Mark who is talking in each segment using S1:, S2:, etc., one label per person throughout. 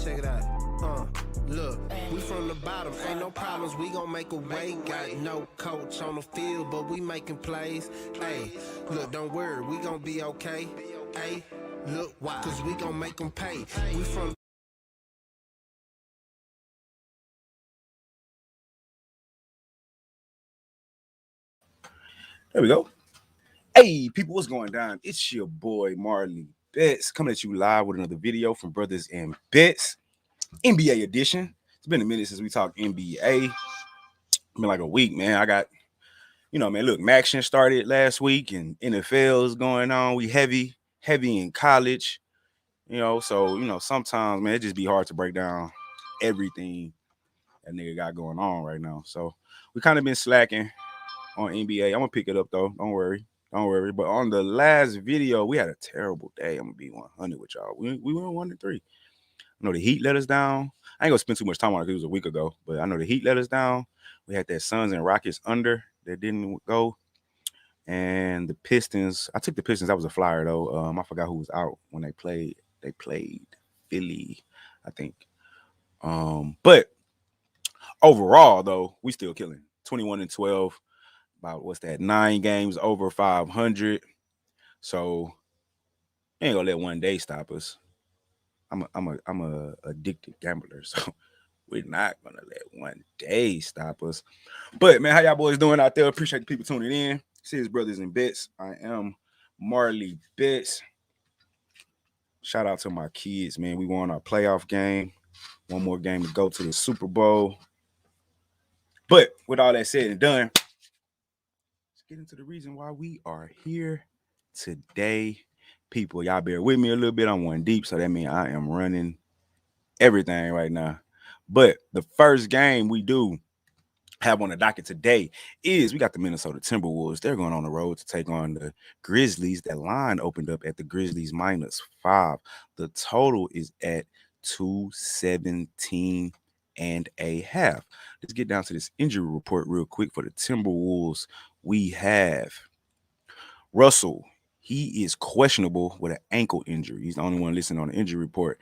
S1: Check it out. Look, we from the bottom, ain't no problems, we gon' make a way. Got no coach on the field, but we making plays. Hey, look, don't worry, we gon' be okay. Hey, look, why? Cause we gon' make them pay. We from
S2: There we go. Hey, people, what's going down? It's your boy Marley Bet coming at you live with another video from Brothas N Bets, NBA edition. It's been a minute since we talked NBA. Been like a week, man. I got, man, look, Maction started last week and NFL is going on. We heavy in college, so sometimes, man, it just be hard to break down everything that nigga got going on right now. So we kind of been slacking on NBA. I'm gonna pick it up though. Don't worry. But on the last video, we had a terrible day. I'm gonna be 100 with y'all. We went 1-3. I know the Heat let us down. I ain't gonna spend too much time on it because it was a week ago, but I know the Heat let us down. We had that Suns and Rockets under that didn't go. And the Pistons, I took the Pistons. That was a flyer though. I forgot who was out when they played. They played Philly, I think. But overall though, we still killing. 21-12. About what's that? 9 games over 500. So ain't gonna let one day stop us. I'm a addicted gambler, so we're not gonna let one day stop us. But man, how y'all boys doing out there? Appreciate the people tuning in. This is Brothas N Bets. I am Marley Bet. Shout out to my kids, man. We won our playoff game. One more game to go to the Super Bowl. But with all that said and done, let's get into the reason why we are here today. People, y'all bear with me a little bit. I'm one deep, so that means I am running everything right now. But the first game we do have on the docket today is we got the Minnesota Timberwolves. They're going on the road to take on the Grizzlies. That line opened up at the Grizzlies -5. The total is at 217 and a half. Let's get down to this injury report real quick for the Timberwolves. We have Russell. He is questionable with an ankle injury. He's the only one listed on the injury report.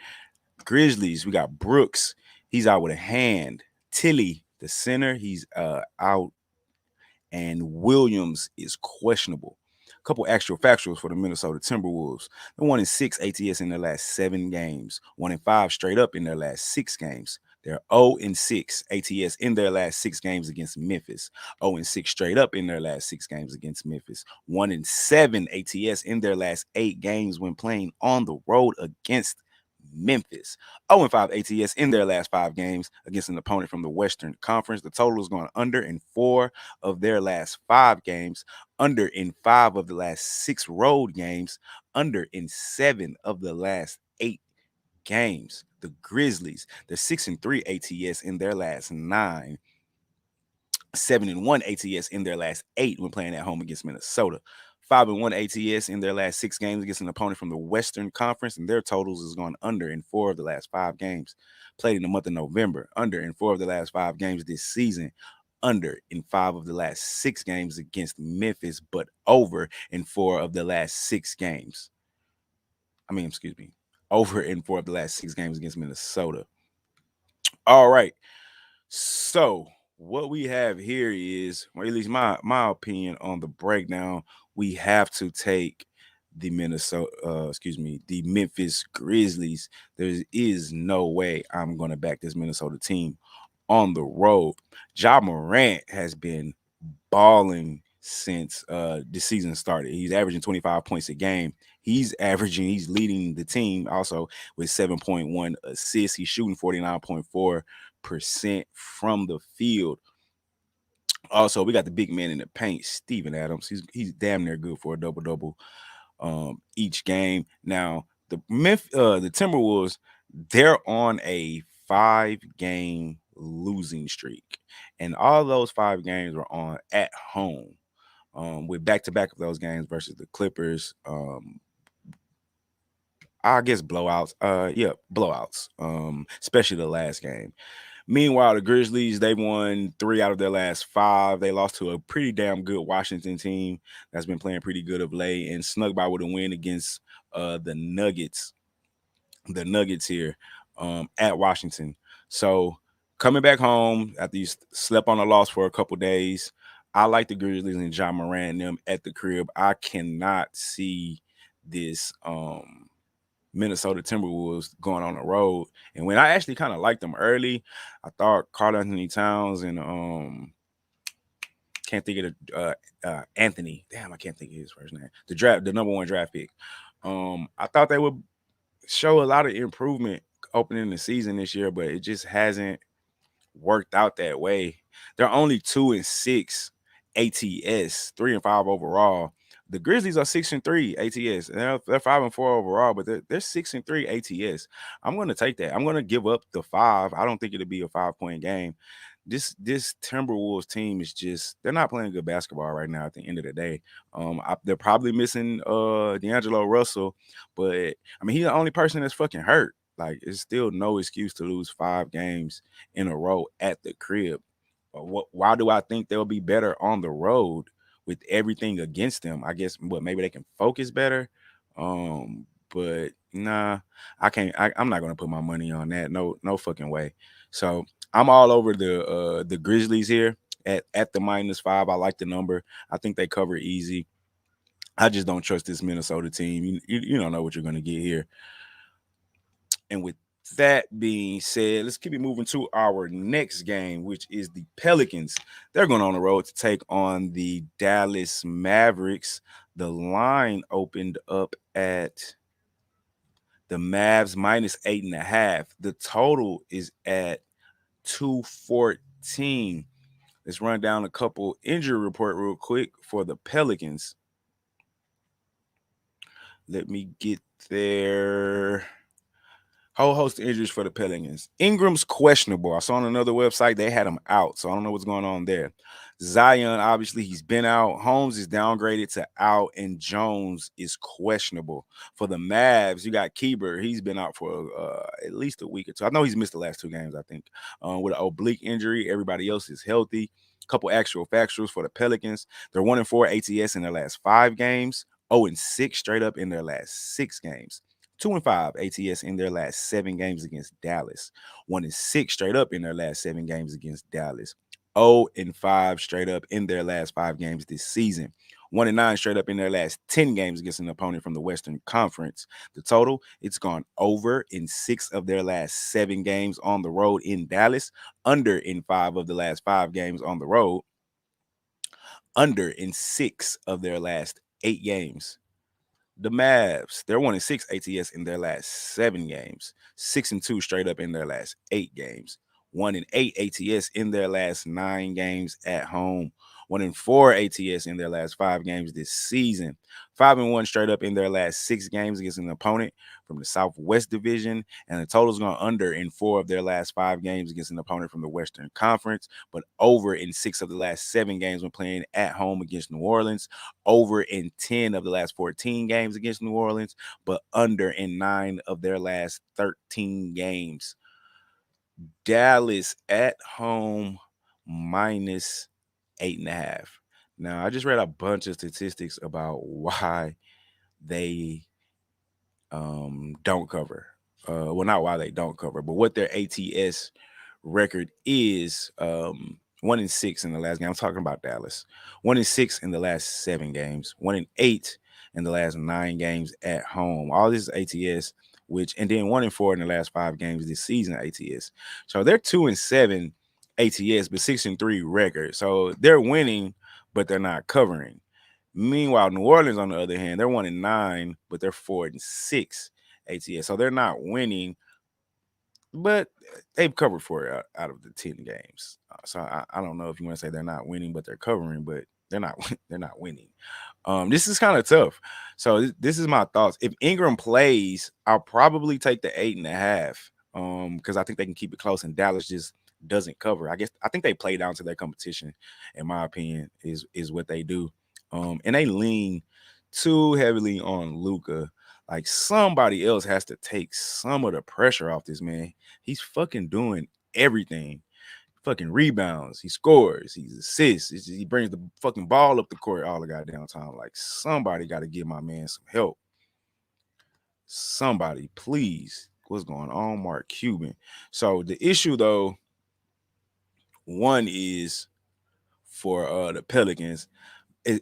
S2: Grizzlies, we got Brooks. He's out with a hand. Tilly, the center, he's out. And Williams is questionable. A couple actual factuals for the Minnesota Timberwolves. They're 1-6 ATS in their last 7 games. 1-5 straight up in their last 6 games. They're 0-6 ATS in their last 6 games against Memphis. 0-6 straight up in their last 6 games against Memphis. 1-7 ATS in their last 8 games when playing on the road against Memphis. 0-5 ATS in their last 5 games against an opponent from the Western Conference. The total is going under in 4 of their last 5 games, under in 5 of the last 6 road games, under in 7 of the last 8 games. The Grizzlies, they're 6-3 ATS in their last 9. 7-1 ATS in their last 8 when playing at home against Minnesota. 5-1 ATS in their last 6 games against an opponent from the Western Conference, and their totals is going under in 4 of the last 5 games. Played in the month of November, under in 4 of the last 5 games this season, under in 5 of the last 6 games against Memphis, but over in 4 of the last 6 games. Over in 4 of the last 6 games against Minnesota. All right. So what we have here is, or at least my opinion on the breakdown, we have to take the the Memphis Grizzlies. There is no way I'm going to back this Minnesota team on the road. Ja Morant has been balling since the season started. He's averaging 25 points a game. He's leading the team also with 7.1 assists. He's shooting 49.4% from the field. Also, we got the big man in the paint, Steven Adams. He's damn near good for a double-double each game. Now, the Timberwolves, they're on a 5-game losing streak, and all those 5 games were on at home. With back-to-back of those games versus the Clippers, I guess blowouts. Blowouts. Especially the last game. Meanwhile, the Grizzlies, they won 3 out of their last 5. They lost to a pretty damn good Washington team that's been playing pretty good of late and snuck by with a win against the Nuggets. The Nuggets here. at Washington. So coming back home after you slept on a loss for a couple days, I like the Grizzlies and John Moran and them at the crib. I cannot see this Minnesota Timberwolves going on the road. And when I actually kind of liked them early, I thought Karl Anthony Towns and can't think of the Anthony. Damn, I can't think of his first name. The number one draft pick. I thought they would show a lot of improvement opening the season this year, but it just hasn't worked out that way. They're only 2-6 ATS, 3-5 overall. The Grizzlies are 6-3 ATS. And they're 5-4 overall, but they're 6-3 ATS. I'm going to take that. I'm going to give up the 5. I don't think it'll be a 5-point game. This Timberwolves team is just, they're not playing good basketball right now at the end of the day. They're probably missing D'Angelo Russell, but I mean, he's the only person that's fucking hurt. Like, it's still no excuse to lose 5 games in a row at the crib. Why do I think they'll be better on the road with everything against them? I guess maybe they can focus better. But nah, I can't. I'm not gonna put my money on that. No fucking way. So I'm all over the Grizzlies here at the -5. I like the number. I think they cover easy. I just don't trust this Minnesota team. You don't know what you're gonna get here. And with that being said, let's keep it moving to our next game, which is the Pelicans. They're going on the road to take on the Dallas Mavericks. The line opened up at the Mavs -8.5. The total is at 214. Let's run down a couple injury report real quick for the Pelicans. Let me get there. Whole host of injuries for the Pelicans. Ingram's questionable. I saw on another website they had him out, so I don't know what's going on there. Zion, obviously, he's been out. Holmes is downgraded to out, and Jones is questionable. For the Mavs, you got Keeber. He's been out for at least a week or two. I know he's missed the last 2 games, I think, with an oblique injury. Everybody else is healthy. Couple actual factuals for the Pelicans. They're 1-4 ATS in their last 5 games. 0-6 straight up in their last 6 games. 2-5 ATS in their last 7 games against Dallas. 1-6 straight up in their last 7 games against Dallas. 0-5 straight up in their last 5 games this season. 1-9 straight up in their last 10 games against an opponent from the Western Conference. The total, it's gone over in 6 of their last 7 games on the road in Dallas. Under in 5 of the last 5 games on the road. Under in 6 of their last 8 games. The Mavs, they're 1-6 ATS in their last 7 games, 6-2 straight up in their last 8 games, 1-8 ATS in their last 9 games at home, 1-4 ATS in their last 5 games this season, 5-1 straight up in their last 6 games against an opponent from the Southwest Division, and the total's gone under in 4 of their last 5 games against an opponent from the Western Conference, but over in 6 of the last 7 games when playing at home against New Orleans, over in 10 of the last 14 games against New Orleans, but under in 9 of their last 13 games. Dallas at home -8.5. Now, I just read a bunch of statistics about why they don't cover. Well, not why they don't cover, but what their ATS record is. 1-6 in the last game. I'm talking about Dallas. 1-6 in the last 7 games. 1-8 in the last 9 games at home. All this is ATS, and then 1-4 in the last 5 games this season ATS. So they're 2-7 ATS, but 6-3 record. So they're winning, but they're not covering. Meanwhile, New Orleans, on the other hand, they're 1-9, but they're 4-6 ATS. So they're not winning, but they've covered 4 out of the 10 games. So I don't know if you want to say they're not winning, but they're covering, but they're not winning. This is kind of tough. So this is my thoughts. If Ingram plays, I'll probably take the 8.5 because I think they can keep it close, and Dallas just doesn't cover. I think they play down to their competition, in my opinion, is what they do. And they lean too heavily on Luka. Like, somebody else has to take some of the pressure off this man. He's fucking doing everything. Fucking rebounds. He scores. He assists. He brings the fucking ball up the court all the goddamn time. Like, somebody got to give my man some help. Somebody, please. What's going on, Mark Cuban? So the issue though, one is for the Pelicans.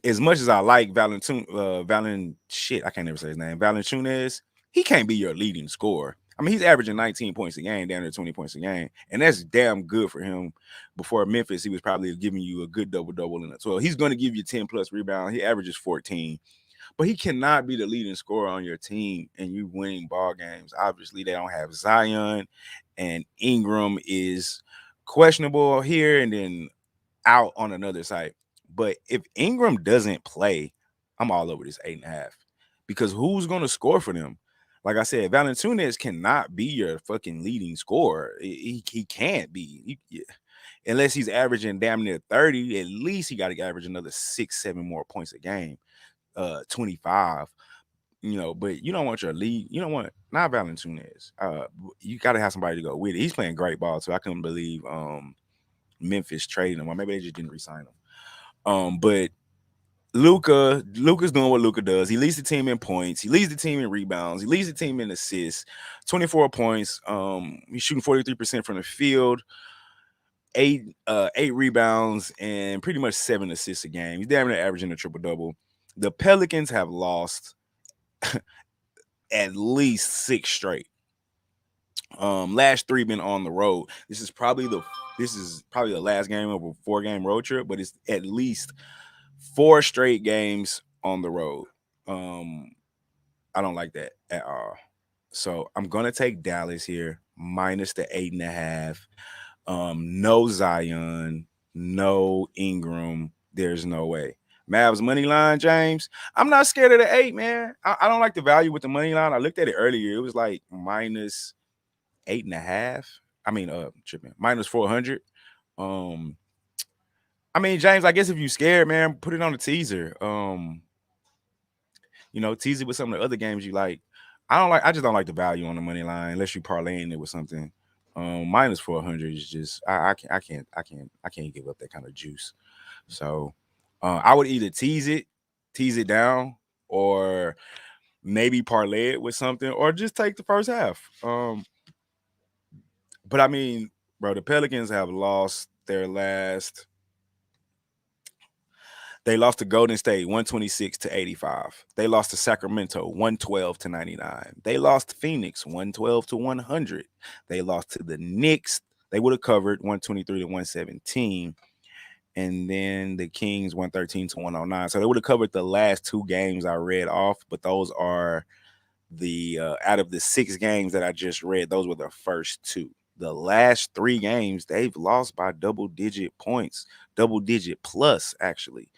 S2: As much as I like I can't never say his name, Valanciunas, he can't be your leading scorer. I mean, he's averaging 19 points a game, down to 20 points a game, and that's damn good for him. Before Memphis, he was probably giving you a good double-double in the 12. He's going to give you 10 plus rebounds. He averages 14, but he cannot be the leading scorer on your team and you winning ball games. Obviously, they don't have Zion, and Ingram is questionable here and then out on another side. But if Ingram doesn't play, I'm all over this 8.5 because who's going to score for them? Like I said, Valanciunas cannot be your fucking leading scorer. He can't be. Unless he's averaging damn near 30, at least he got to average another 6-7 more points a game, 25. But you don't want your lead. You don't want not Valanciunas. You got to have somebody to go with it. He's playing great ball too. I couldn't believe Memphis trading him, or maybe they just didn't resign him. But Luka's doing what Luka does. He leads the team in points. He leads the team in rebounds. He leads the team in assists. 24 points. He's shooting 43% from the field. Eight rebounds and pretty much 7 assists a game. He's damn near averaging a triple double. The Pelicans have lost at least 6 straight. Last 3 been on the road. This is probably the last game of a 4-game road trip, but it's at least 4 straight games on the road. I don't like that at all. So I'm gonna take Dallas here minus the 8.5. No Zion, no Ingram. There's no way. Mavs money line, James. I'm not scared of the 8, man. I don't like the value with the money line. I looked at it earlier. It was like minus 8.5. I mean, tripping minus 400. I mean, James, I guess if you scared, man, put it on the teaser. Tease it with some of the other games you like. I just don't like the value on the money line unless you parlaying it with something. Minus 400 is just I can't give up that kind of juice. So I would either tease it down, or maybe parlay it with something, or just take the first half. But I mean, bro, the Pelicans have lost their last. They lost to Golden State 126-85. They lost to Sacramento 112-99. They lost to Phoenix 112-100. They lost to the Knicks. They would have covered 123-117. And then the Kings 113-109. So they would have covered the last 2 games I read off, but those are the out of the 6 games that I just read, those were the first 2. The last 3 games, they've lost by double-digit points, double-digit plus, actually.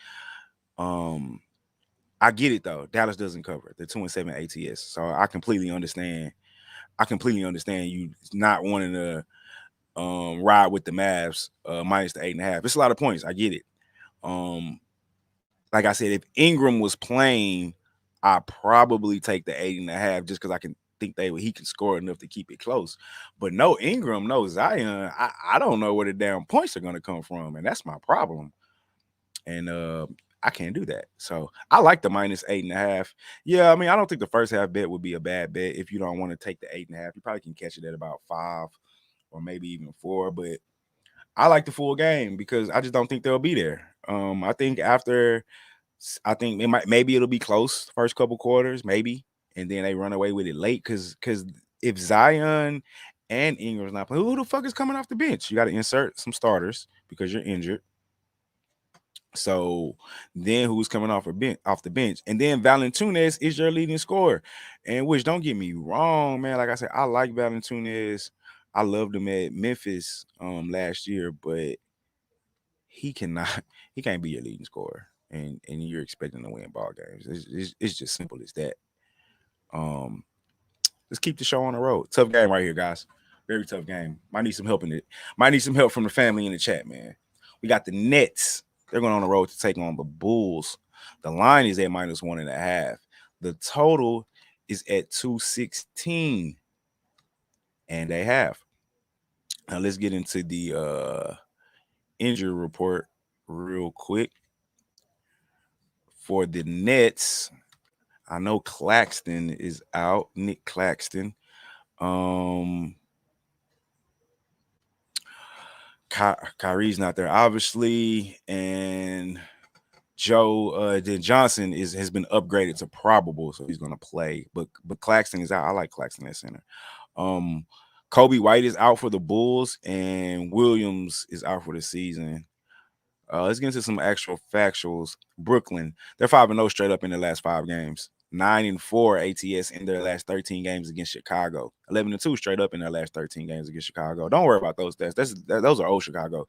S2: I get it though. Dallas doesn't cover. They're 2-7 ATS, so I completely understand. You not wanting to ride with the Mavs minus the 8.5. It's a lot of points. I get it. Like I said, if Ingram was playing, I probably take the 8.5 just because I can think he can score enough to keep it close. But no Ingram, no Zion. I don't know where the damn points are going to come from, and that's my problem. And I can't do that. So I like the minus 8.5. Yeah, I mean, I don't think the first half bet would be a bad bet if you don't want to take the 8.5. You probably can catch it at about 5 or maybe even 4. But I like the full game because I just don't think they'll be there. I think maybe it'll be close the first couple quarters, maybe, and then they run away with it late because if Zion and Ingram's not playing, who the fuck is coming off the bench? You got to insert some starters because you're injured. So then who's coming off the bench? And then Valanciunas is your leading scorer. And which, don't get me wrong, man. Like I said, I like Valanciunas. I loved him at Memphis last year, but he can't be your leading scorer. And you're expecting to win ball games. It's just simple as that. Let's keep the show on the road. Tough game right here, guys. Very tough game. Might need some help in it. Might need some help from the family in the chat, man. We got the Nets. They're going on the road to take on the Bulls. The line is at minus 1.5. The total is at 216. And they have. Now let's get into the injury report real quick. For the Nets, I know Claxton is out. Nick Claxton. Kyrie's not there, obviously, and Joe Johnson has been upgraded to probable, so he's gonna play. But Claxton is out. I like Claxton at center. Kobe White is out for the Bulls, and Williams is out for the season. Let's get into some actual factuals. Brooklyn, they're 5-0 straight up in their last 5 games. 9-4 ATS in their last 13 games against Chicago. 11-2 straight up in their last 13 games against Chicago. Don't worry about those stats. Those are old Chicago.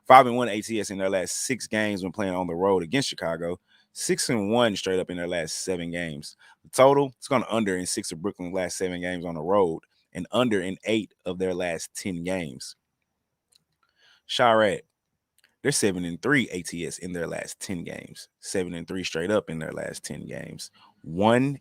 S2: 5-1 ATS in their last 6 games when playing on the road against Chicago. 6-1 straight up in their last 7 games. The total, it's gone under in 6 of Brooklyn's last 7 games on the road and under in 8 of their last 10 games. Charlotte, they're 7-3 ATS in their last 10 games. 7-3 straight up in their last 10 games. 1-5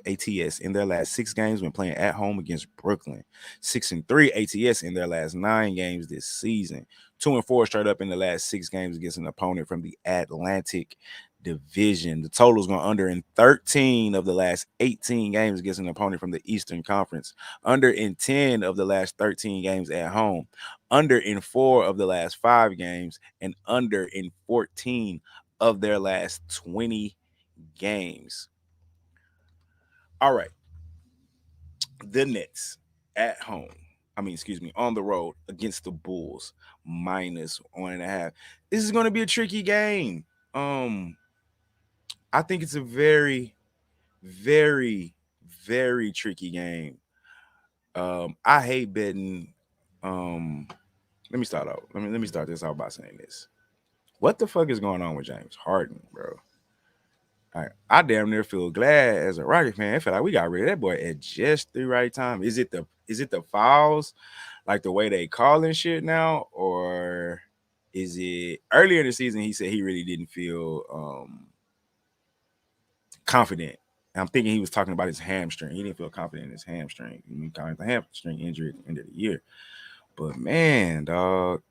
S2: ATS in their last 6 games when playing at home against Brooklyn. 6-3 ATS in their last 9 games this season. 2-4 straight up in the last 6 games against an opponent from the Atlantic Division. The total is going under in 13 of the last 18 games against an opponent from the Eastern Conference. Under in 10 of the last 13 games at home. Under in 4 of the last 5 games, and under in 14 of their last 20 games. All right. The Nets at home. On the road against the Bulls, -1.5. This is going to be a tricky game. I think it's a very, very, very tricky game. I hate betting. Let me start out. Let me start this out by saying this. What the fuck is going on with James Harden, bro? I damn near feel glad as a Rocket fan. I feel like we got rid of that boy at just the right time. Is it the fouls, like the way they calling shit now, or is it earlier in the season he said he really didn't feel confident? I'm thinking he was talking about his hamstring. He didn't feel confident in his hamstring. He got the hamstring injury at the end of the year. But man, dog,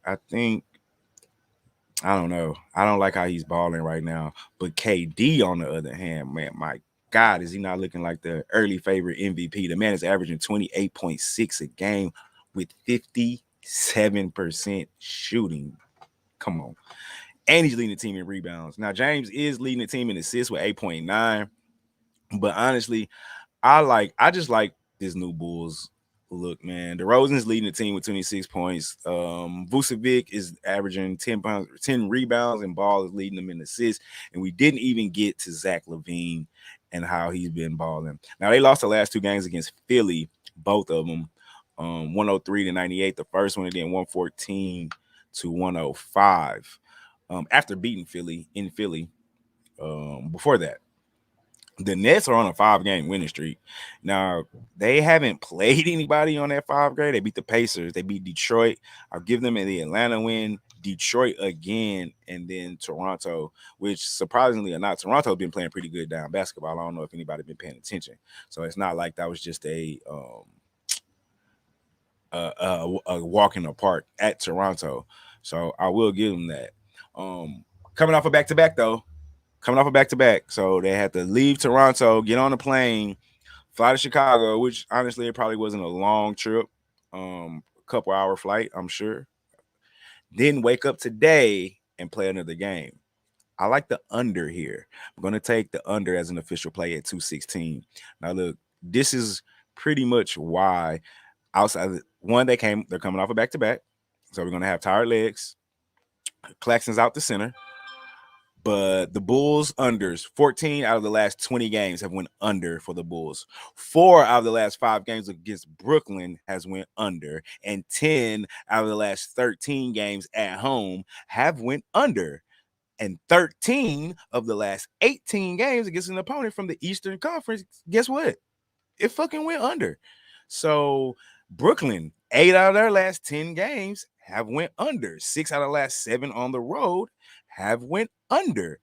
S2: I don't know. I don't like how he's balling right now. But KD, on the other hand, man, my God, is he not looking like the early favorite MVP? The man is averaging 28.6 a game with 57% shooting. Come on. And he's leading the team in rebounds. Now, James is leading the team in assists with 8.9. But honestly, I just like this new Bulls look, man. DeRozan's leading the team with 26 points. Vucevic is averaging 10 rebounds, and Ball is leading them in assists. And we didn't even get to Zach LaVine and how he's been balling. Now, they lost the last 2 games against Philly, both of them, 103-98, the first one, and then 114-105. After beating Philly in Philly before that. The Nets are on a 5-game winning streak. Now, they haven't played anybody on that 5-game. They beat the Pacers. They beat Detroit. I'll give them the Atlanta win, Detroit again, and then Toronto, which surprisingly or not, Toronto's been playing pretty good down basketball. I don't know if anybody's been paying attention. So it's not like that was just a walk in the park at Toronto. So I will give them that. Coming off a back-to-back, though. So they had to leave Toronto, get on a plane, fly to Chicago, which honestly, it probably wasn't a long trip, a couple hour flight, I'm sure. Then wake up today and play another game. I like the under here. I'm going to take the under as an official play at 216. Now, look, this is pretty much why outside of one, they're coming off a back-to-back. So we're going to have tired legs. Claxton's out the center. But the Bulls unders, 14 out of the last 20 games have went under for the Bulls. 4 out of the last 5 games against Brooklyn has went under. And 10 out of the last 13 games at home have went under. And 13 of the last 18 games against an opponent from the Eastern Conference, guess what? It fucking went under. So Brooklyn, 8 out of their last 10 games have went under. 6 out of the last 7 on the road have went under.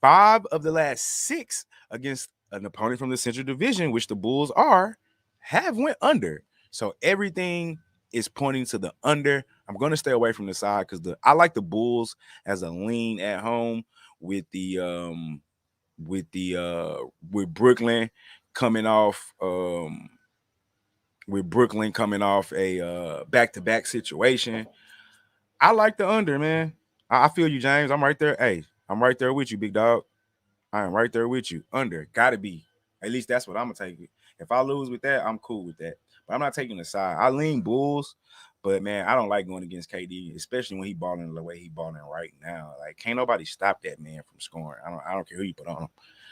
S2: 5 of the last 6 against an opponent from the Central Division, which the Bulls are, have went under. So everything is pointing to the under. I'm going to stay away from the side because I like the Bulls as a lean at home with Brooklyn coming off with Brooklyn coming off a back-to-back situation. I like the under, man. I feel you, James. I'm right there. Hey, I'm right there with you, big dog. I am right there with you. Under. Gotta be. At least that's what I'm gonna take it. If I lose with that, I'm cool with that. But I'm not taking the side. I lean Bulls, but man, I don't like going against KD, especially when he balling the way he balling right now. Like, can't nobody stop that man from scoring. I don't care who you put on him.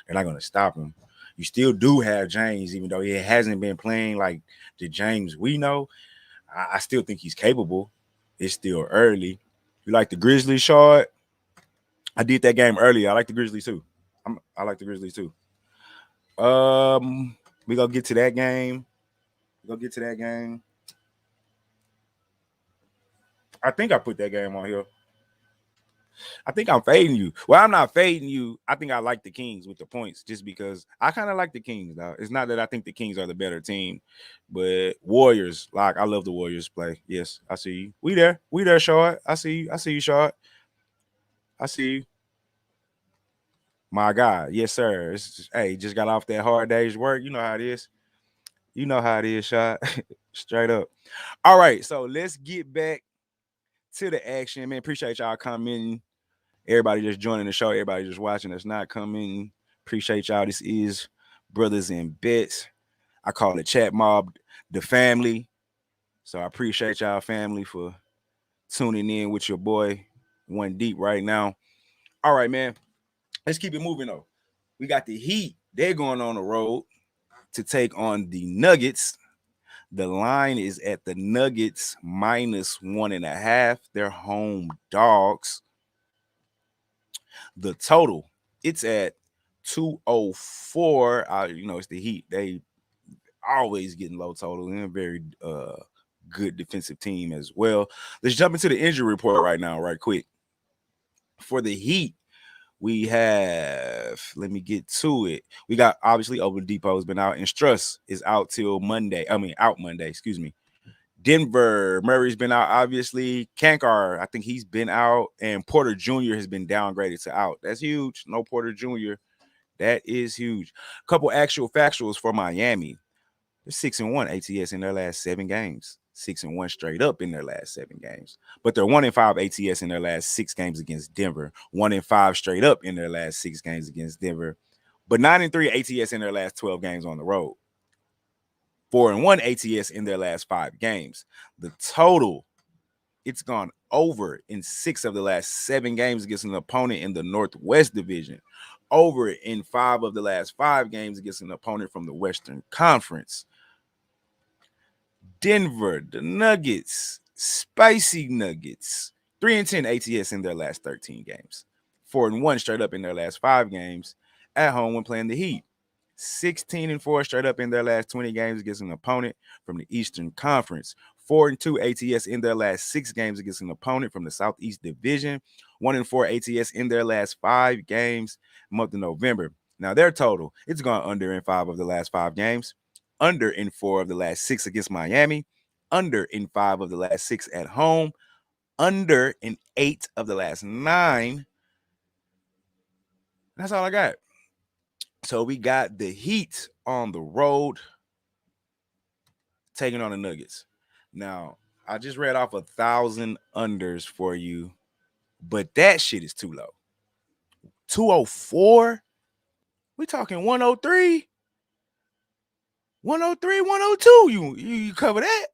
S2: They're not gonna stop him. You still do have James, even though he hasn't been playing like the James we know. I still think he's capable. It's still early. You like the Grizzlies, short? I did that game earlier. I like the Grizzlies too. I like the Grizzlies too. We gonna get to that game. I think I put that game on here. I think I'm fading you. Well, I'm not fading you. I think I like the Kings with the points just because I kind of like the Kings, though. It's not that I think the Kings are the better team, but Warriors, like, I love the Warriors play. Yes, I see you. We there, short. I see you, short. I see you. My God, yes, sir. Hey, just got off that hard day's work. You know how it is. Shot. Straight up. All right, so let's get back to the action, man. Appreciate y'all coming. Everybody just joining the show. Everybody just watching us not coming. Appreciate y'all. This is Brothas N Bets. I call it Chat Mob, the family. So I appreciate y'all family for tuning in with your boy One Deep right now. All right, man. Let's keep it moving though. We got the Heat. They're going on the road to take on the Nuggets. The line is at the Nuggets -1.5. They're home dogs. The total, it's at 204. It's the Heat. They always getting low total and a very good defensive team as well. Let's jump into the injury report right now, right quick. For the Heat, we have, let me get to it. We got, obviously, Oladipo's been out, and Struss is out till Monday. Out Monday, excuse me. Denver, Murray's been out, obviously. Kankar, I think he's been out, and Porter Jr. has been downgraded to out. That's huge. No Porter Jr. That is huge. Couple actual factuals for Miami. They're 6-1 ATS in their last 7 games. 6-1 straight up in their last 7 games. But they're 1-5 ATS in their last 6 games against Denver. 1-5 straight up in their last 6 games against Denver. But 9-3 ATS in their last 12 games on the road. 4-1 ATS in their last 5 games. The total, it's gone over in 6 of the last 7 games against an opponent in the Northwest Division. Over in 5 of the last 5 games against an opponent from the Western Conference. Denver, the Nuggets, spicy Nuggets, 3-10 ATS in their last 13 games. 4-1 straight up in their last 5 games at home when playing the Heat. 16-4 straight up in their last 20 games against an opponent from the Eastern Conference. 4-2 ATS in their last 6 games against an opponent from the Southeast Division. 1-4 ATS in their last 5 games month of November. Now their total, it's gone under in 5 of the last 5 games. Under in 4 of the last 6 against Miami. Under in 5 of the last 6 at home. Under in 8 of the last 9. That's all I got. So we got the Heat on the road taking on the Nuggets. Now, I just read off 1,000 unders for you, but that shit is too low. 204? We talking 103? 103, 102. You cover that?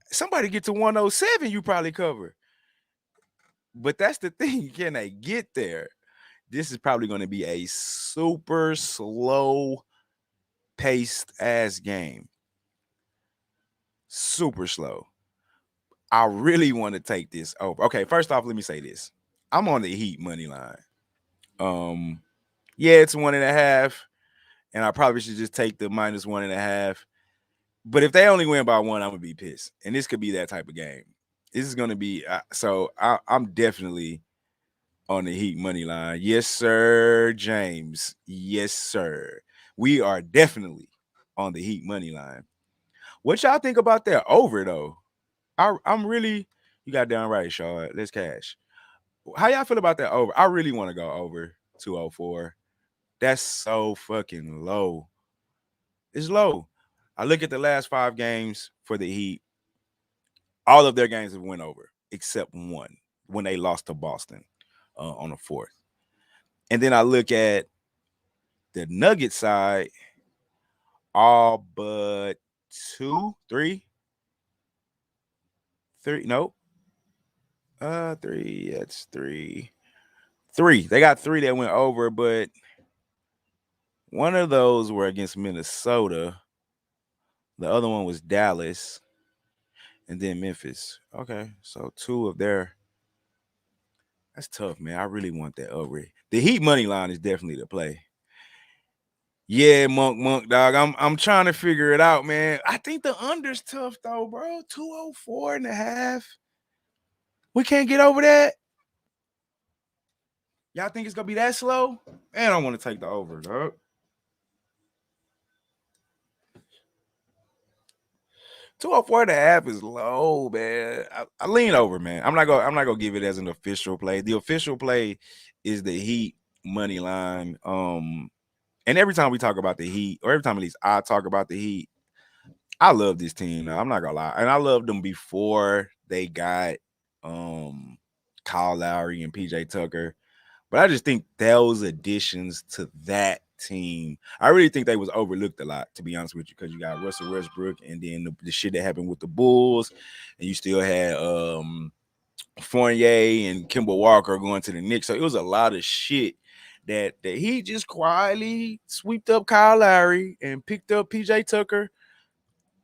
S2: Somebody get to 107, you probably cover. But that's the thing. Can they get there? This is probably going to be a super slow paced ass game. Super slow. I really want to take this over. Okay, first off, let me say this. I'm on the Heat money line. Yeah, it's 1.5, and I probably should just take the -1.5. But if they only win by 1, I'm gonna be pissed. And this could be that type of game. This is gonna be I'm definitely on the Heat money line. Yes, sir, James. Yes, sir. We are definitely on the Heat money line. What y'all think about that over though? I'm really, you got down right, Shaw. Let's cash. How y'all feel about that over? I really want to go over 204. That's so fucking low. It's low. I look at the last 5 games for the Heat. All of their games have went over except one when they lost to Boston on the 4th. And then I look at the Nuggets side, all but 2, 3, nope. 3, that's 3. 3. They got 3 that went over, but one of those were against Minnesota. The other one was Dallas. And then Memphis. Okay, so 2 of their. That's tough, man. I really want that over. The Heat money line is definitely the play. Yeah, Monk, dog. I'm trying to figure it out, man. I think the under's tough though, bro. 204.5. We can't get over that. Y'all think it's gonna be that slow? Man, I want to take the over, dog. 204.5 is low, man. I lean over, man. I'm not gonna give it as an official play. The official play is the Heat money line. And every time we talk about the Heat, or every time at least I talk about the Heat, I love this team now. I'm not gonna lie. And I loved them before they got Kyle Lowry and PJ Tucker. But I just think those additions to that team, I really think they was overlooked a lot, to be honest with you, because you got Russell Westbrook and then the shit that happened with the Bulls, and you still had Fournier and Kemba Walker going to the Knicks. So it was a lot of shit that he just quietly swept up Kyle Lowry and picked up PJ Tucker.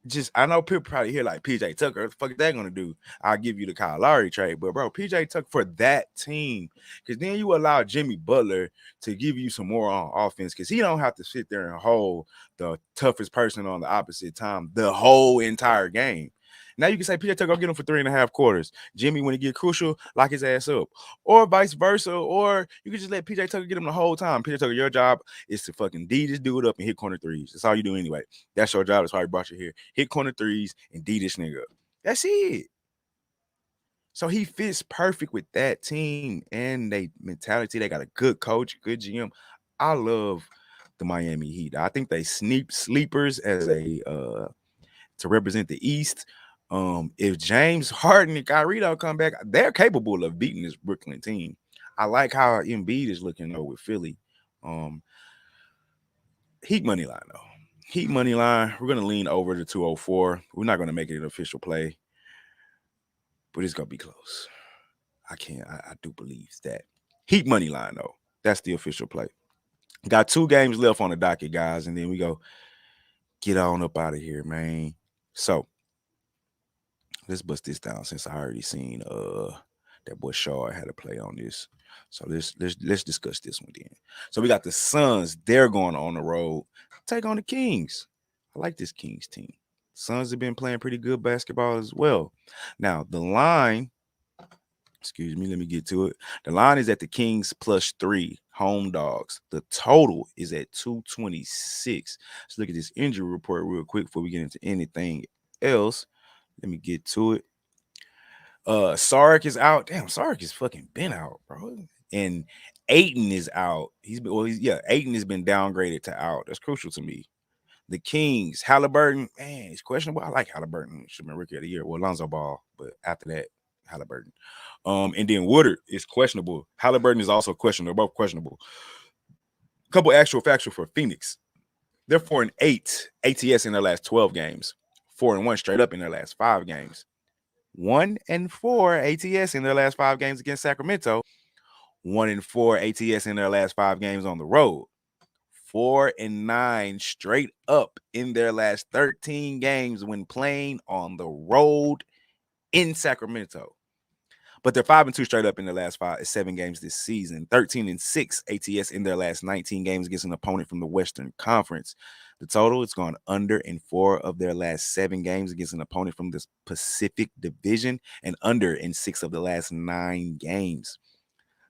S2: Just, I know people probably hear like PJ Tucker, what the fuck is that gonna do? I'll give you the Kyle Lowry trade, but bro, PJ Tucker for that team, because then you allow Jimmy Butler to give you some more on offense, because he don't have to sit there and hold the toughest person on the opposite time the whole entire game. Now you can say PJ Tucker, go get him for 3.5 quarters. Jimmy, when he get crucial, lock his ass up. Or vice versa. Or you can just let PJ Tucker get him the whole time. PJ Tucker, your job is to fucking D this dude up and hit corner threes. That's all you do anyway. That's your job. That's why I brought you here. Hit corner threes and D this nigga up. That's it. So he fits perfect with that team and they mentality. They got a good coach, good GM. I love the Miami Heat. I think they sleepers as a to represent the East. If James Harden and Kyrie don't come back, they're capable of beating this Brooklyn team. I like how Embiid is looking though with Philly. Heat money line though. Heat money line. We're gonna lean over to 204. We're not gonna make it an official play, but it's gonna be close. I do believe that. Heat money line though. That's the official play. Got 2 games left on the docket, guys, and then we go get on up out of here, man. So let's bust this down since I already seen that boy Shaw had a play on this. So let's discuss this one then. So we got the Suns, they're going on the road, take on the Kings. I like this Kings team. Suns have been playing pretty good basketball as well. Now the line, excuse me, let me get to it. The line is at the Kings +3 home dogs. The total is at 226. Let's look at this injury report real quick before we get into anything else. Let me get to it. Sark is out. Damn, Sark has fucking been out, bro. And Ayton is out. Ayton has been downgraded to out. That's crucial to me. The Kings, Halliburton, man, he's questionable. I like Halliburton. Should have been rookie of the year. Well, Lonzo Ball, but after that, Halliburton. And then Woodard is questionable. Halliburton is also questionable. They're both questionable. Couple factual for Phoenix. They're 4-8 ATS in their last 12 games. 4-1 straight up in their last 5 games. 1-4 ATS in their last 5 games against Sacramento. 1-4 ATS in their last 5 games on the road. 4-9 straight up in their last 13 games when playing on the road in Sacramento. But they're 5-2 straight up in their last 7 games this season. 13-6 ATS in their last 19 games against an opponent from the Western Conference. The total, it's gone under in 4 of their last 7 games against an opponent from the Pacific Division and under in 6 of the last 9 games.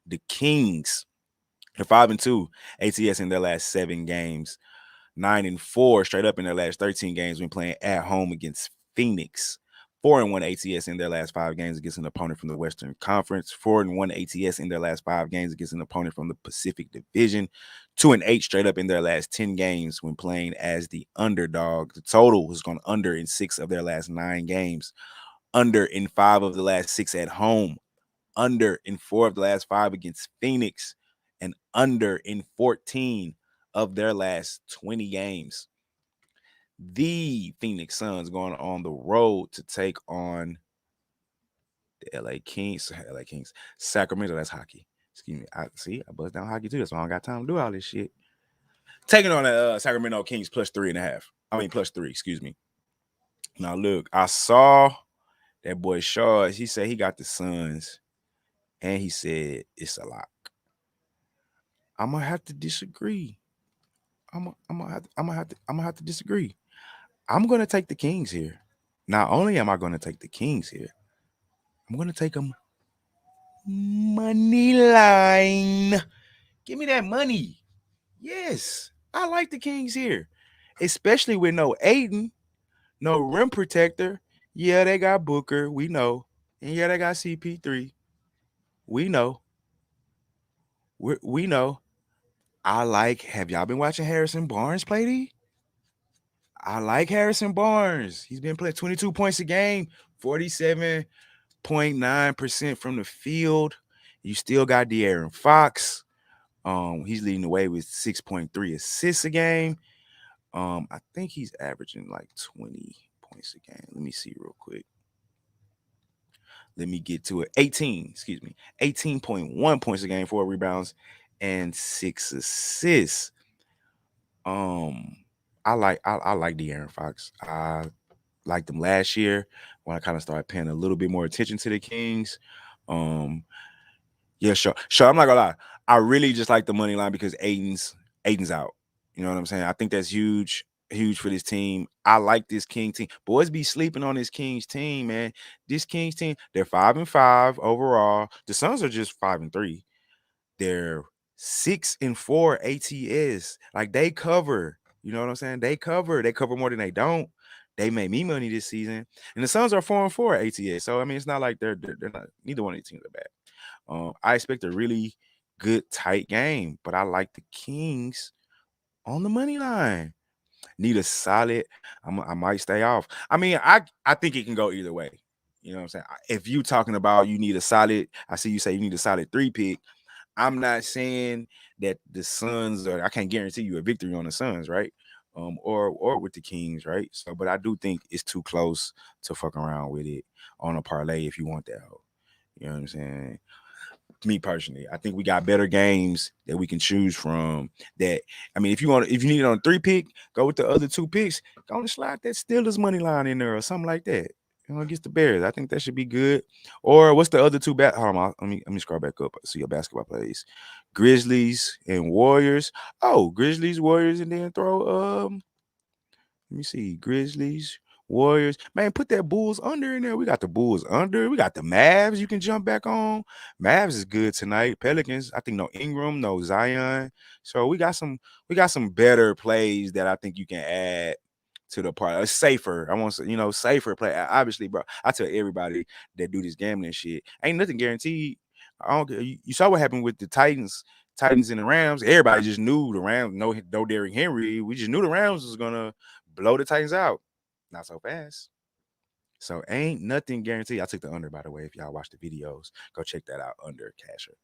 S2: The Kings, they're 5-2 ATS in their last 7 games. 9-4 straight up in their last 13 games when playing at home against Phoenix. 4-1 ATS in their last 5 games against an opponent from the Western Conference. 4-1 ATS in their last 5 games against an opponent from the Pacific Division. 2-8 straight up in their last 10 games when playing as the underdog. The total has gone under in 6 of their last 9 games. Under in 5 of the last 6 at home. Under in 4 of the last 5 against Phoenix. And under in 14 of their last 20 games. The Phoenix Suns going on the road to take on the LA Kings. Sacramento, that's hockey. Excuse me. I bust down hockey too. That's why I don't got time to do all this shit. Taking on the Sacramento Kings +3.5. +3, excuse me. Now, look, I saw that boy Shaw. He said he got the Suns, and he said it's a lock. I'm gonna have to disagree. I'm gonna have to disagree. I'm gonna take the Kings here. Not only am I gonna take the Kings here, I'm gonna take them money line. Give me that money. Yes, I like the Kings here, especially with no Aiden, no rim protector. Yeah, they got Booker. We know, and yeah, they got CP3. We know. We know. I like. Have y'all been watching Harrison Barnes play? I like Harrison Barnes. He's been playing 22 points a game, 47.9% from the field. You still got De'Aaron Fox. He's leading the way with 6.3 assists a game. I think he's averaging like 20 points a game. Let me see real quick. Let me get to it. 18.1 points a game, 4 rebounds, and 6 assists. I like De'Aaron Fox. I liked them last year when I kind of started paying a little bit more attention to the Kings. Yeah, sure. I'm not gonna lie. I really just like the money line because Aiden's out. You know what I'm saying? I think that's huge for this team. I like this King team. Boys be sleeping on this Kings team, man. This Kings team, they're 5-5 overall. The Suns are just 5-3. They're 6-4 ATS. Like they cover. You know what I'm saying? They cover more than they don't. They made me money this season. And the Suns are 4-4 ATS. So I mean, it's not like they're not, neither one of these teams are bad. I expect a really good, tight game, but I like the Kings on the money line. Need a solid. I might stay off. I mean, I think it can go either way. You know what I'm saying? If you talking about you need a solid, I see you say you need a solid 3-pick. I'm not saying that the Suns I can't guarantee you a victory on the Suns, right? Or with the Kings, right? So, but I do think it's too close to fuck around with it on a parlay if you want that hoe. You know what I'm saying? Me personally, I think we got better games that we can choose from. That I mean, if you need it on a 3-pick, go with the other 2 picks. Go and slide that Steelers money line in there or something like that. You know, against the Bears, I think that should be good. Or what's the other 2 Hold on, let me scroll back up. See your basketball plays. Grizzlies and Warriors. Oh, Grizzlies, Warriors, and then throw let me see. Grizzlies, Warriors. Man, put that Bulls under in there. We got the Bulls under. We got the Mavs you can jump back on. Mavs is good tonight. Pelicans, I think no Ingram, no Zion. So we got some better plays that I think you can add to the part. It's safer. I want to, safer play. Obviously, bro. I tell everybody that do this gambling shit, ain't nothing guaranteed. I don't care. You saw what happened with the Titans and the Rams. Everybody just knew the Rams, no Derrick Henry. We just knew the Rams was gonna blow the Titans out. Not so fast. So ain't nothing guaranteed. I took the under, by the way. If y'all watch the videos, go check that out under Casher.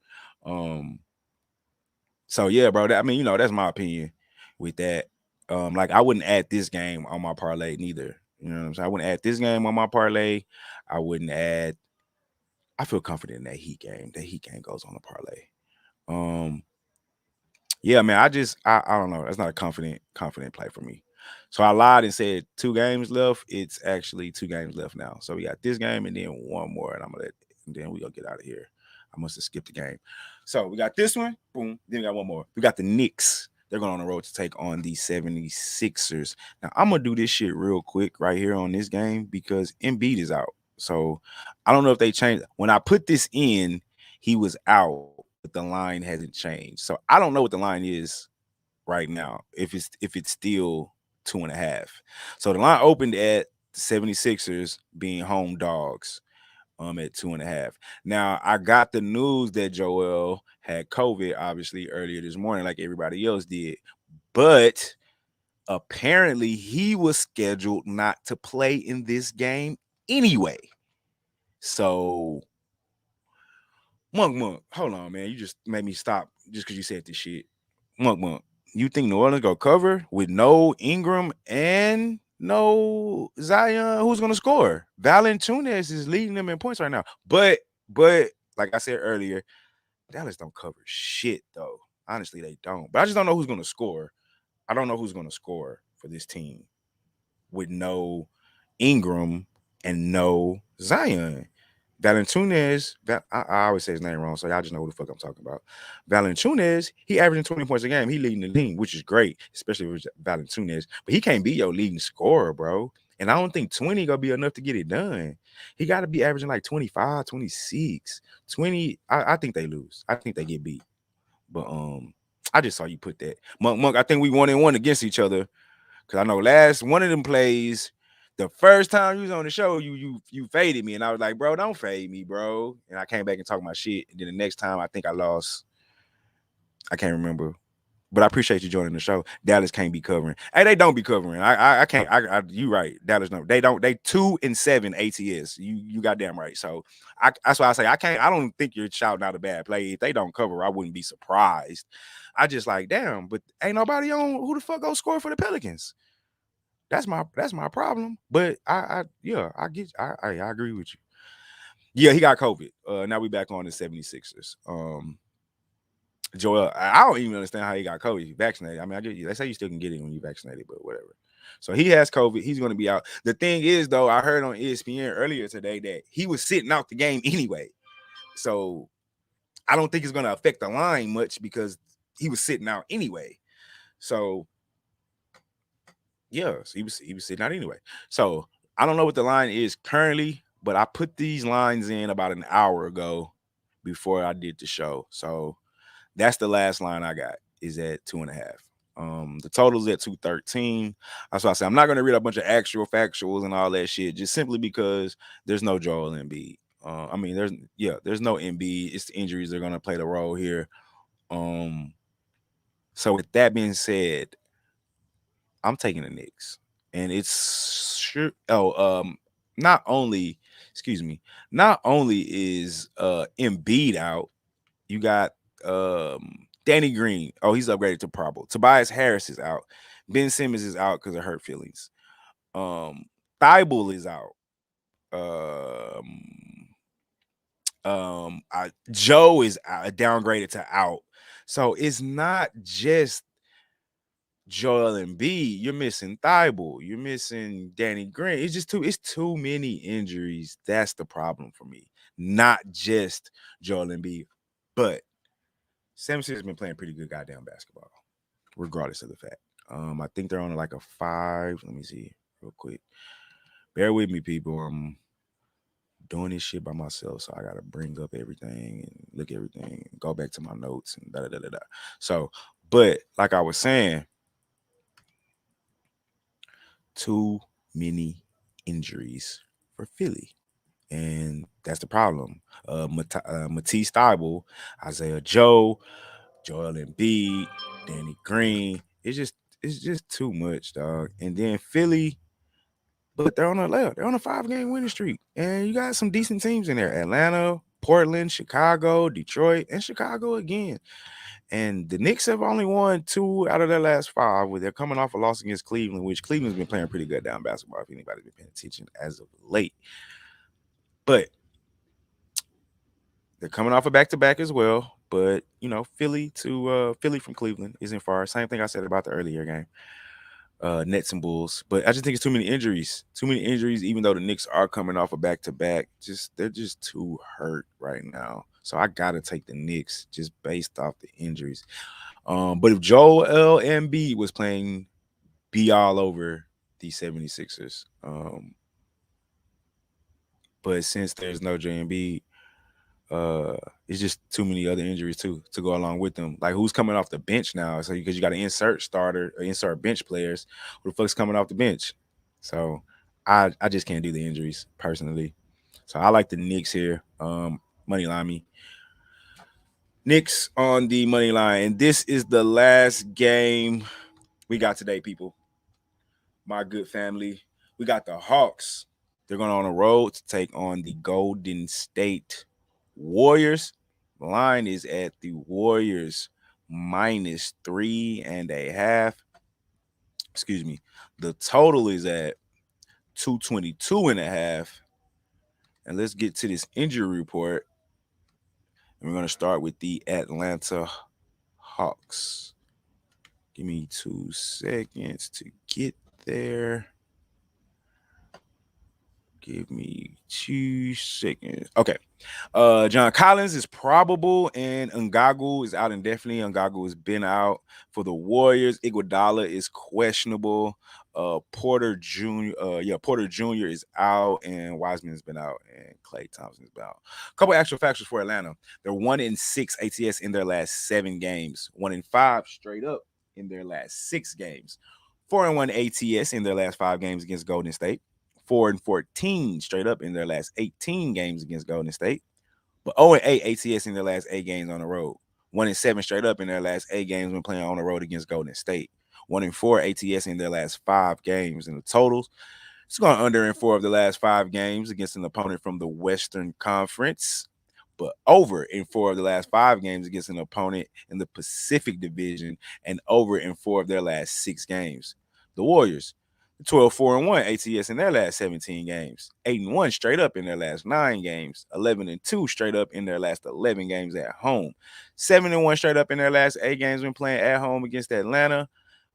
S2: So yeah, bro. That's my opinion with that. Like I wouldn't add this game on my parlay neither. You know what I'm saying? I wouldn't add this game on my parlay. I wouldn't add. I feel confident in that Heat game. That Heat game goes on the parlay. Yeah, man. I don't know. That's not a confident play for me. So I lied and said 2 games left. It's actually 2 games left now. So we got this game and then one more, and then we gonna get out of here. I must have skipped the game. So we got this one, boom. Then we got one more. We got the Knicks. They're going on the road to take on the 76ers. Now I'm gonna do this shit real quick right here on this game because Embiid is out. So I don't know if they changed. When I put this in, he was out, but the line hasn't changed. So I don't know what the line is right now. If it's still 2.5. So the line opened at the 76ers being home dogs at 2.5. Now, I got the news that Joel had COVID, obviously, earlier this morning, like everybody else did. But apparently, he was scheduled not to play in this game anyway. So, Monk, hold on, man. You just made me stop just because you said this shit. Monk, you think New Orleans go cover with no Ingram and no Zion? Who's gonna score? Valanciunas is leading them in points right now. But like I said earlier, Dallas don't cover shit though. Honestly, they don't. But I just don't know who's gonna score. I don't know who's gonna score for this team with no Ingram and no Zion. Valanciunas, I always say his name wrong, so y'all just know who the fuck I'm talking about. Valanciunas, he averaging 20 points a game. He leading the team, which is great, especially with Valanciunas. But he can't be your leading scorer, bro. And I don't think 20 gonna be enough to get it done. He got to be averaging like 25, 26, 20. I think they lose. I think they get beat. But I just saw you put that. Monk, I think we 1-1 against each other. Cause I know last one of them plays, the first time you was on the show, you faded me, and I was like, bro, don't fade me, bro. And I came back and talked my shit. And then the next time, I think I lost. I can't remember, but I appreciate you joining the show. Dallas can't be covering. Hey, they don't be covering. I can't. You right. Dallas don't. They don't. They 2-7 ATS. You goddamn right. So that's why I say I can't. I don't think you're shouting out a bad play. If they don't cover, I wouldn't be surprised. I just like, damn, but ain't nobody on who the fuck go score for the Pelicans. That's my problem. But I agree with you. Yeah, he got COVID. Now we back on the 76ers. Joel, I don't even understand how he got COVID. He vaccinated. I mean, I get you. They say you still can get it when you vaccinated, but whatever. So he has COVID. He's going to be out. The thing is, though, I heard on ESPN earlier today that he was sitting out the game anyway. So I don't think it's going to affect the line much because he was sitting out anyway. So yeah, so he was sitting out anyway. So I don't know what the line is currently, but I put these lines in about an hour ago before I did the show. So that's the last line I got is at 2.5. The total is at 213. That's why I say I'm not going to read a bunch of actual factuals and all that shit, just simply because there's no Joel Embiid. I mean, there's no Embiid. It's the injuries that are going to play the role here. So with that being said, I'm taking the Knicks, and it's sure. Not only is Embiid out, you got Danny Green. Oh, he's upgraded to probable. Tobias Harris is out. Ben Simmons is out because of hurt feelings. Thibault is out. Joe is downgraded to out. So it's not just Joel Embiid. You're missing Thibault. You're missing Danny Green. It's too many injuries. That's the problem for me. Not just Joel Embiid, but 76 has been playing pretty good goddamn basketball, regardless of the fact. I think they're on like a 5. Let me see real quick. Bear with me, people. I'm doing this shit by myself, so I gotta bring up everything and look at everything and go back to my notes and da da da da. So, but like I was saying, too many injuries for Philly, and that's the problem. Matisse Thybulle, Isaiah Joe, Joel Embiid, Danny Green. It's just too much, dog. And then Philly, but they're on a 5-game winning streak, and you got some decent teams in there: Atlanta, Portland, Chicago, Detroit, and Chicago again. And the Knicks have only won 2 out of their last 5, where they're coming off a loss against Cleveland, which Cleveland's been playing pretty good down basketball, if anybody's been paying attention as of late. But they're coming off a back-to-back as well. But, Philly from Cleveland isn't far. Same thing I said about the earlier game. Nets and Bulls. But I just think it's too many injuries. Too many injuries, even though the Knicks are coming off a back-to-back. They're just too hurt right now. So I got to take the Knicks just based off the injuries. But if Joel Embiid was playing, be all over the 76ers. But since there's no J Embiid, it's just too many other injuries too to go along with them. Like, who's coming off the bench now? So because you got to insert bench players. Who the fuck's coming off the bench? So I just can't do the injuries personally. So I like the Knicks here. Money line me. Knicks on the money line. And this is the last game we got today, people. My good family. We got the Hawks. They're going on a road to take on the Golden State Warriors. The line is at the Warriors minus 3.5. Excuse me. The total is at 222.5. And let's get to this injury report. And we're going to start with the Atlanta Hawks. Give me 2 seconds to get there. Give me 2 seconds. Okay. John Collins is probable, and Ngagu is out indefinitely. Ngagu has been out for the Warriors. Iguodala is questionable. Porter Jr. Porter Jr. is out, and Wiseman has been out, and Klay Thompson has been out. A couple actual factors for Atlanta. They're 1-6 ATS in their last 7 games. 1-5 straight up in their last 6 games. 4-1 ATS in their last 5 games against Golden State. 4-14 straight up in their last 18 games against Golden State. But 0-8 ATS in their last 8 games on the road. 1-7 straight up in their last 8 games when playing on the road against Golden State. 1-4 ATS in their last 5 games. In the totals, it's gone under in 4 of the last 5 games against an opponent from the Western Conference, but over in 4 of the last 5 games against an opponent in the Pacific Division, and over in 4 of their last 6 games. The Warriors, 12-4-1 ATS in their last 17 games, 8-1 straight up in their last 9 games, 11-2 straight up in their last 11 games at home, 7-1 straight up in their last 8 games when playing at home against Atlanta,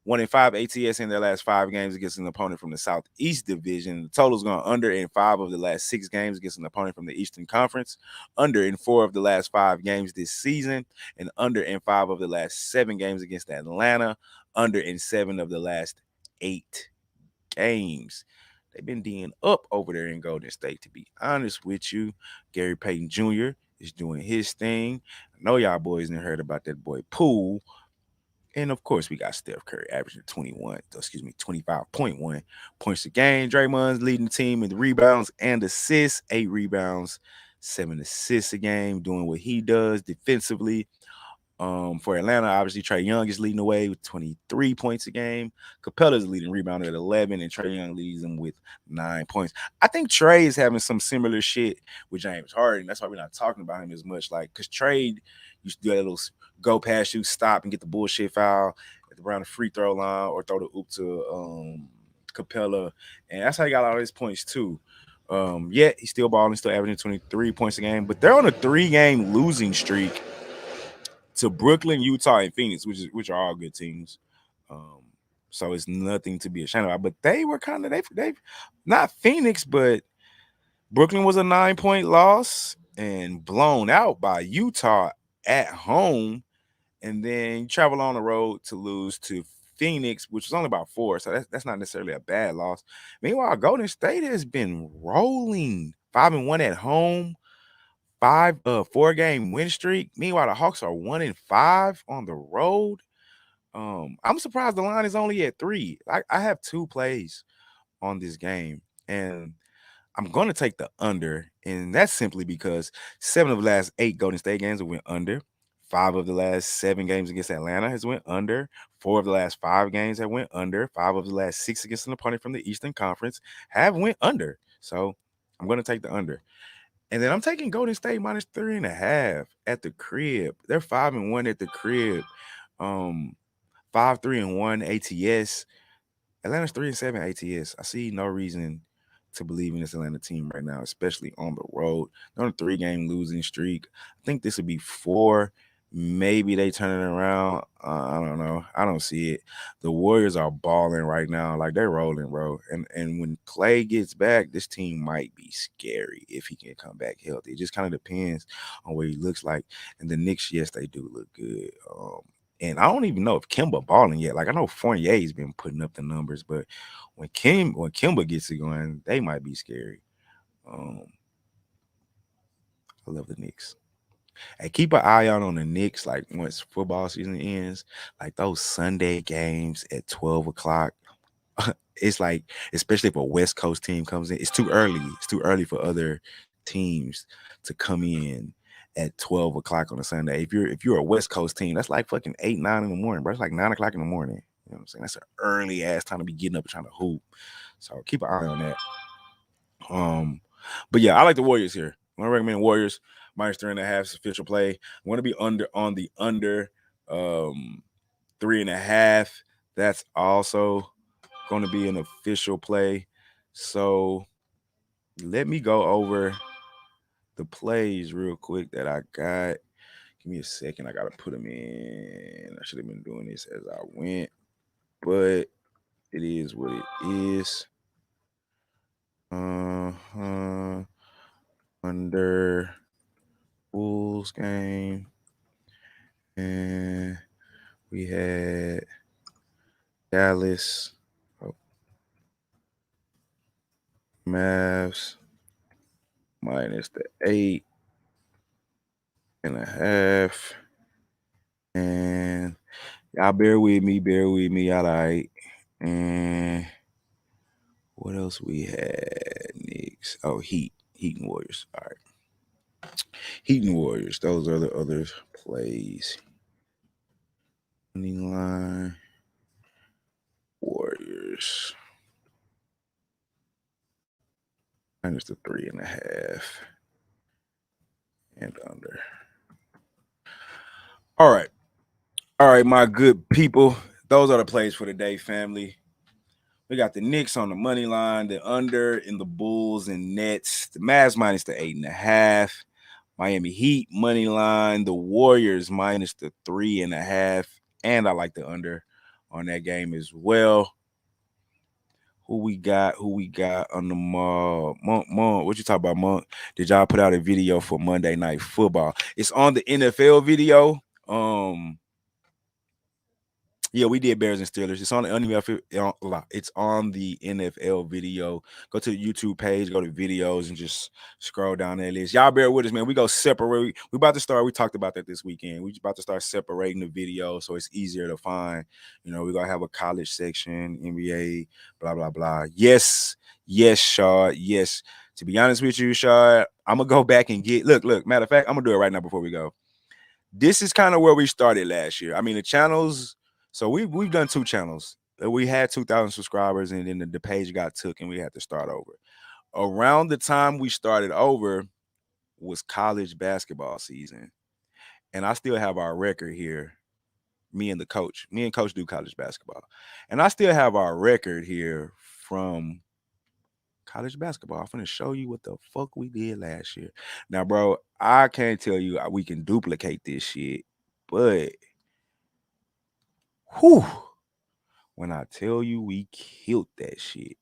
S2: 1-5 ATS in their last 5 games against an opponent from the Southeast Division. The total's gone under in 5 of the last 6 games against an opponent from the Eastern Conference, under in 4 of the last 5 games this season, and under in 5 of the last 7 games against Atlanta, under in 7 of the last 8 games. They've been D'ing up over there in Golden State, to be honest with you. Gary Payton Jr. is doing his thing. I know y'all boys didn't heard about that boy Poole. And of course, we got Steph Curry averaging 25.1 points a game. Draymond's leading the team in the rebounds and assists, 8 rebounds, 7 assists a game, doing what he does defensively. For Atlanta, obviously, Trae Young is leading the way with 23 points a game. Capella's leading rebounder at 11, and Trae Young leads them with 9 points. I think Trae is having some similar shit with James Harden. That's why we're not talking about him as much. Like, because Trae used to do that little go past you, stop, and get the bullshit foul around the free throw line or throw the oop to Capella. And that's how he got all his points, too. Yet, he's still balling, still averaging 23 points a game. But they're on a 3-game losing streak to Brooklyn, Utah, and Phoenix, which are all good teams. So it's nothing to be ashamed about. But they were kind of they've not Phoenix, but Brooklyn was a 9-point loss and blown out by Utah at home, and then you travel on the road to lose to Phoenix, which was only about 4. So that's not necessarily a bad loss. Meanwhile, Golden State has been rolling 5-1 at home. 4-game win streak. Meanwhile, the Hawks are 1-5 on the road. I'm surprised the line is only at 3. I have 2 plays on this game, and I'm going to take the under, and that's simply because 7 of the last 8 Golden State games have went under. 5 of the last 7 games against Atlanta has went under. 4 of the last 5 games have went under. 5 of the last 6 against an opponent from the Eastern Conference have went under. So I'm going to take the under. And then I'm taking Golden State minus 3.5 at the crib. They're 5-1 at the crib. 5-3-1 ATS. Atlanta's 3-7 ATS. I see no reason to believe in this Atlanta team right now, especially on the road. They're on a 3-game losing streak. I think this would be 4. Maybe they turn it around. I don't know. I don't see it. The Warriors are balling right now. Like, they're rolling, bro. And when Klay gets back, this team might be scary if he can come back healthy. It just kind of depends on what he looks like. And the Knicks, yes, they do look good. And I don't even know if Kemba balling yet. Like, I know Fournier's been putting up the numbers, but when Kemba gets it going, they might be scary. I love the Knicks. Hey, keep an eye out on the Knicks, like, once football season ends, like those Sunday games at 12 o'clock. it's like, especially if a West Coast team comes in, it's too early. It's too early for other teams to come in at 12 o'clock on a Sunday. If you're a West Coast team, that's like fucking 8, 9 in the morning, bro. It's like 9 o'clock in the morning. You know what I'm saying? That's an early ass time to be getting up and trying to hoop. So keep an eye on that. But yeah, I like the Warriors here. I'm gonna recommend Warriors -3.5 is official play. I'm gonna be under on the under 3.5. That's also going to be an official play. So let me go over the plays real quick that I got. Give me a second. I got to put them in. I should have been doing this as I went, but it is what it is. Under Bulls game. And we had Dallas. Mavs -8.5. And y'all bear with me. All right. And what else we had? Knicks. Oh, Heat and Warriors. All right. Heat and Warriors. Those are the other plays. Money line. Warriors. -3.5. And under. All right, my good people. Those are the plays for today, family. We got the Knicks on the money line, the under in the Bulls and Nets, the Mavs -8.5, Miami Heat money line, the Warriors -3.5, and I like the under on that game as well. Who we got on the Monk? What you talk about, Monk? Did y'all put out a video for Monday Night Football? It's on the NFL video. Yeah, we did Bears and Steelers. It's on the NFL. It's on the NFL video. Go to the YouTube page, go to videos, and just scroll down that list. Y'all bear with us, man. We go separate. We about to start. We talked about that this weekend. We about to start separating the video so it's easier to find. You know, we're gonna have a college section, NBA, blah blah blah. Yes, Shard. Yes. To be honest with you, Shard, I'm gonna go back and get. Look. Matter of fact, I'm gonna do it right now before we go. This is kind of where we started last year. I mean, the channels. So we've done 2 channels. We had 2,000 subscribers, and then the page got took, and we had to start over. Around the time we started over was college basketball season, and I still have our record here. Me and Coach do college basketball, and I still have our record here from college basketball. I'm gonna show you what the fuck we did last year. Now, bro, I can't tell you we can duplicate this shit, but whew. When I tell you we killed that shit.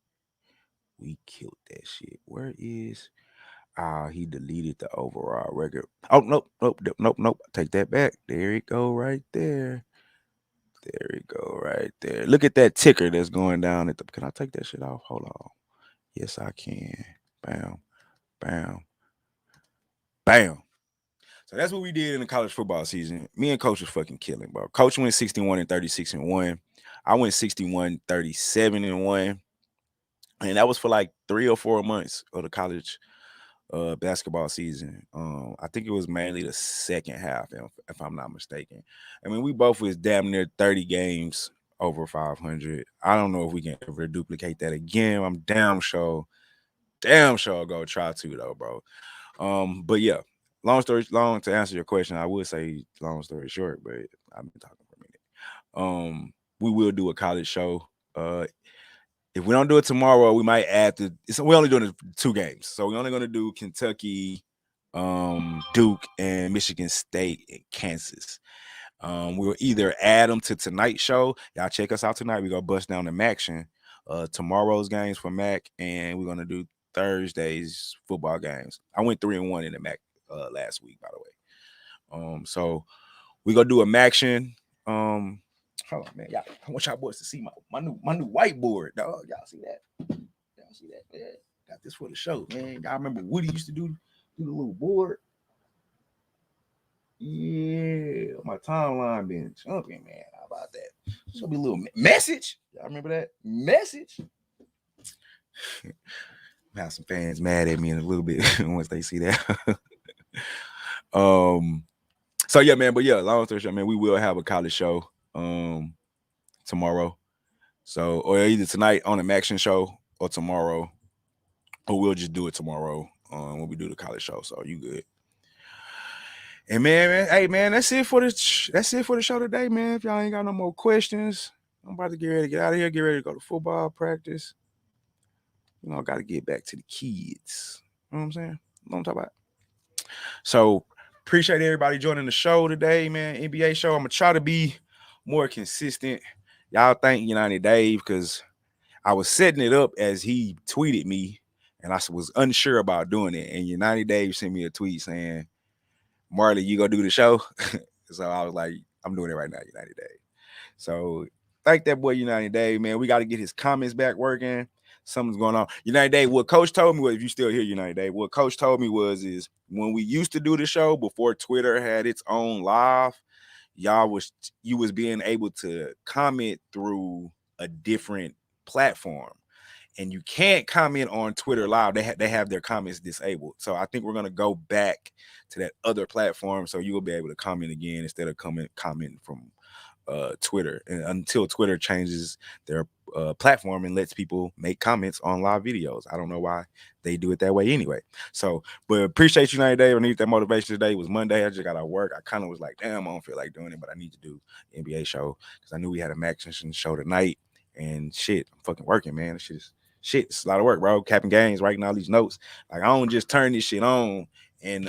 S2: Where is he deleted the overall record. Oh, nope. Take that back. There it go right there. Look at that ticker that's going down at the. Can I take that shit off? Hold on. Yes, I can. Bam. So that's what we did in the college football season. Me and Coach was fucking killing, bro. Coach went 61-36-1. I went 61-37-1. And that was for like 3 or 4 months of the college basketball season. I think it was mainly the second half, if I'm not mistaken. I mean, we both was damn near 30 games over 500. I don't know if we can ever duplicate that again. I'm damn sure go try to though, bro. But yeah, long to answer your question, I would say long story short, but I've been talking for a minute. We will do a college show. If we don't do it tomorrow, we might add we're only doing 2 games. So we're only going to do Kentucky, Duke, and Michigan State and Kansas. We'll either add them to tonight's show. Y'all check us out tonight. We're going to bust down the Maction. Tomorrow's games for Mac, and we're going to do Thursday's football games. I went 3-1 in the Mac last week, by the way. So we're going to do a Maction. Hold on, man. Y'all, I want y'all boys to see my new whiteboard, dog. Y'all see that? Man? Got this for the show, man. Y'all remember Woody used to do the little board? Yeah, my timeline been jumping, man. How about that? This gonna be a little message. Y'all remember that message? Have some fans mad at me in a little bit once they see that. So yeah, man. But yeah, long story short, man, we will have a college show tomorrow. So or either tonight on the Maction show or tomorrow, or we'll just do it tomorrow when we do the college show. So you good. And man, hey man, that's it for the show today, man. If y'all ain't got no more questions, I'm about to get ready to get out of here, get ready to go to football practice. You know, I got to get back to the kids. You know what I'm saying? You know what I'm talking about? So appreciate everybody joining the show today, man. NBA show. I'm gonna try to be more consistent. Y'all thank United Dave because I was setting it up as he tweeted me, and I was unsure about doing it. And United Dave sent me a tweet saying, Marley, you gonna do the show? So I was like, I'm doing it right now, United Dave. So thank that boy United Dave, man. We got to get his comments back working. Something's going on. United Dave, what Coach told me was, if you still here, United Dave, what Coach told me is when we used to do the show before Twitter had its own live, you was being able to comment through a different platform. And you can't comment on Twitter live. They have their comments disabled. So I think we're gonna go back to that other platform, so you will be able to comment again instead of commenting from Twitter, and until Twitter changes their platform and lets people make comments on live videos. I don't know why they do it that way anyway. So, but appreciate you, United Dave. I need that motivation today. It was Monday. I just got out of work. I kind of was like, damn, I don't feel like doing it, but I need to do the NBA show because I knew we had a Max show tonight. And shit, I'm fucking working, man. It's a lot of work, bro. Capping games, writing all these notes. Like, I don't just turn this shit on and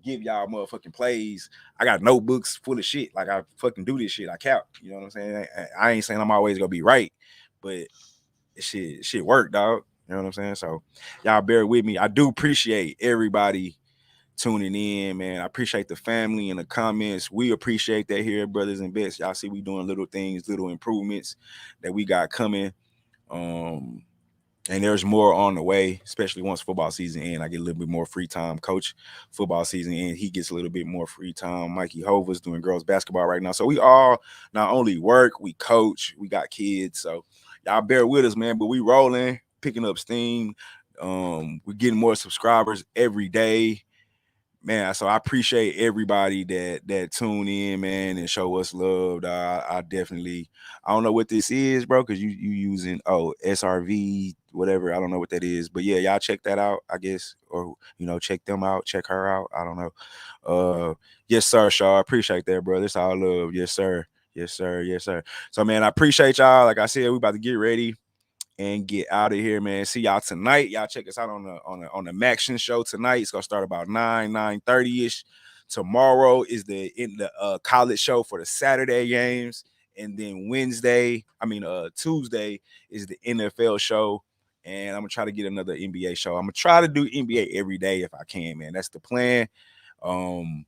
S2: give y'all motherfucking plays. I got notebooks full of shit. Like, I fucking do this shit. I count. You know what I'm saying? I ain't saying I'm always gonna be right, but shit work, dog. You know what I'm saying? So y'all bear with me. I do appreciate everybody tuning in, man. I appreciate the family and the comments. We appreciate that here at Brothas N Bets. Y'all see we doing little things, little improvements that we got coming. And there's more on the way, especially once football season ends. I get a little bit more free time. Coach, football season ends, he gets a little bit more free time. Mikey Hova's doing girls basketball right now. So we all not only work, we coach, we got kids. So y'all bear with us, man. But we rolling, picking up steam. We're getting more subscribers every day. Man, so I appreciate everybody that tune in, man, and show us love. I definitely, I don't know what this is, bro, because you using SRV, whatever. I don't know what that is, but yeah, y'all check that out, I guess, or check them out, check her out. I don't know. Yes, sir, Shaw. Appreciate that, bro. That's all love. Yes, sir. Yes, sir. Yes, sir. So, man, I appreciate y'all. Like I said, we about to get ready and get out of here, man. See y'all tonight. Y'all check us out on the Maction show tonight. It's gonna start about 9:30ish. Tomorrow is the college show for the Saturday games, and then Tuesday is the NFL show. And I'm gonna try to get another NBA show. I'm gonna try to do NBA every day if I can, man. That's the plan. And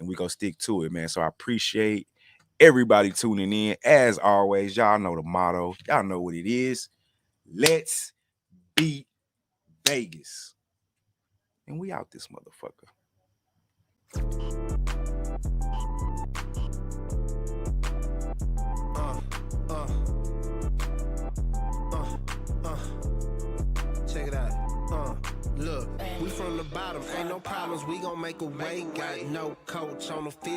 S2: we gonna stick to it, man. So I appreciate everybody tuning in. As always, y'all know the motto. Y'all know what it is. Let's beat Vegas. And we out this motherfucker.
S1: Check it out. Look, we from the bottom, ain't no problems. We gon' make a way. Got no coach on the field.